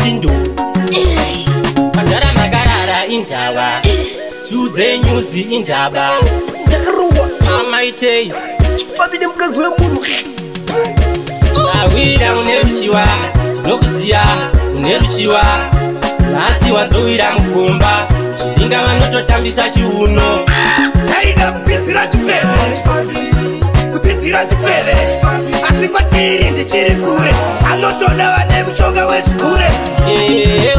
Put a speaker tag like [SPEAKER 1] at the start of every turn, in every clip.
[SPEAKER 1] tindo Padara magarara indaba Tuze nyuzi indaba
[SPEAKER 2] Ndakaruwa
[SPEAKER 1] Mama itei
[SPEAKER 2] Chipfeve nemukazi wemunhu
[SPEAKER 1] Zawira uneruchiwa Tinokuziya uneruchiwa Nasi wazowira mukomba Chiringa vanototambisa chiuno
[SPEAKER 2] Taida kudzidzira Chipfeve Kudzidzira Chipfeve Asi kwatiri ndichiri kure Anotoda vane mushonga wezvikure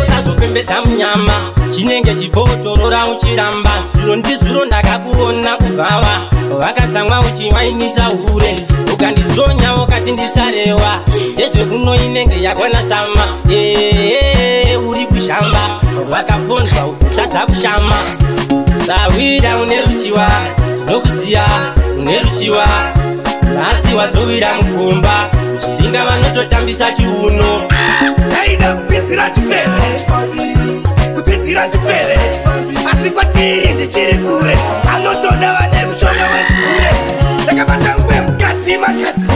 [SPEAKER 1] Usazopembedza munyama Chinenge chibotorora uchiramba Zuro ndizuro ndakakuona kubvawa Vakatsamwa uchiwainisa hure Ukandizonya ukati ndisarewa Yezvekuno inenge yakwana sama Uri kushamba Vakaponzwa ukutadza kushama Zawira uneruchiwa Tinokuziya uneruchiwa Nasi wazowira mukomba Uchiringa vanototambisa chiuno
[SPEAKER 2] Taida kudzidzira Chipfeve Kudzidzira Chipfeve Asi kwatiri ndichiri kure Anotoda vane mushonga wezvikure Ndakabata umwe mukadzi makadzi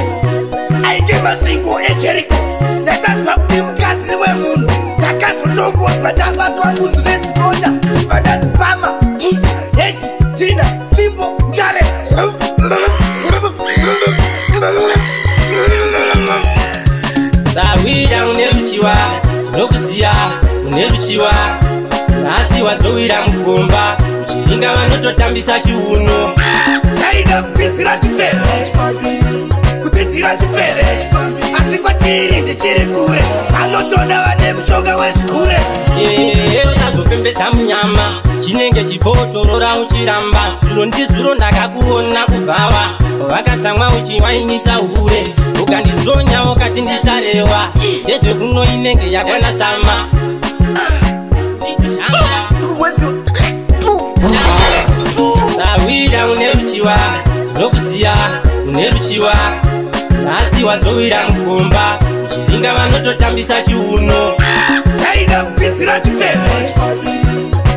[SPEAKER 2] Aike masingo eJeriko Ndakazwa kuti mukadzi wemunhu Ndakazotongodzwa ndabatwa bunzu reziponda Chivanda kupama bunzu heji tina timbo ndare
[SPEAKER 1] Zawira uneruchiwa Tinokuziya uneruchiwa Nasi wazowira mukomba Uchiringa vanototambisa chiuno
[SPEAKER 2] Taida kudzidzira Chipfeve Kudzidzira Chipfeve Asi kwatiri ndichiri kure Anotoda vane mushonga wezvikure
[SPEAKER 1] Usazopembedza munyama Chinenge chibotorora uchiramba Zuro ndizuro ndakakuona kubvawa Vakatsamwa uchiwainisa hure Ukandizonya ukati ndisarewa Yezvekuno inenge yakwana sama Zawira uneruchiwa Tinokuziya uneruchiwa Nasi wazowira mukomba Uchiringa vanototambisa chiuno
[SPEAKER 2] Taida kudzidzira Chipfeve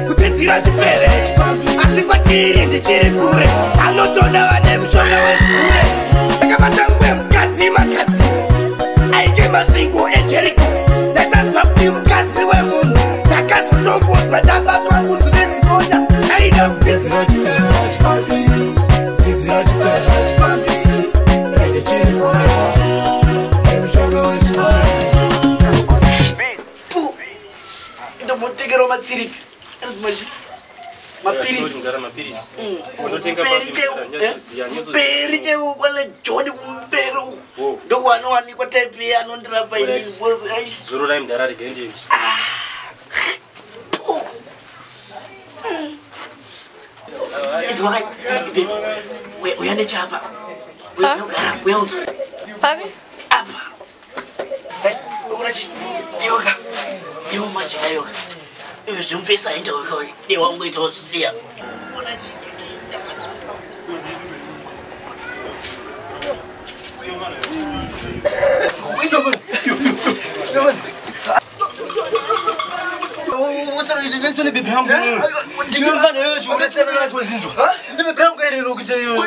[SPEAKER 2] Kudzidzira Chipfeve Asi kwatiri ndichiri kure Anotoda vane mushonga wezvikure Ndakabata umwe mukadzi makadzi Aike masingo eJeriko Ndakazwa kuti mukadzi wemunhu Ndakazotongodzwa ndabatwa bunzu reziponda Taida kudzidzira Chipfeve Kudzidzira Chipfeve Ndichiri kure Nemushonga wezvikure Ndomotekero matsiripi mapirisi mperi cheukwana joni kumperi ndokwanowanikwa taipi anondirapa uya nechapa uyaunzwa apa unachi yoga iwo majika yoga iwo zvimupesa aita wekao dewangoita wazviziya Usana bebe yangu. Ndingafana wewe chukua sana na tuzinzwa. Bebe yangu ile lokacin yau.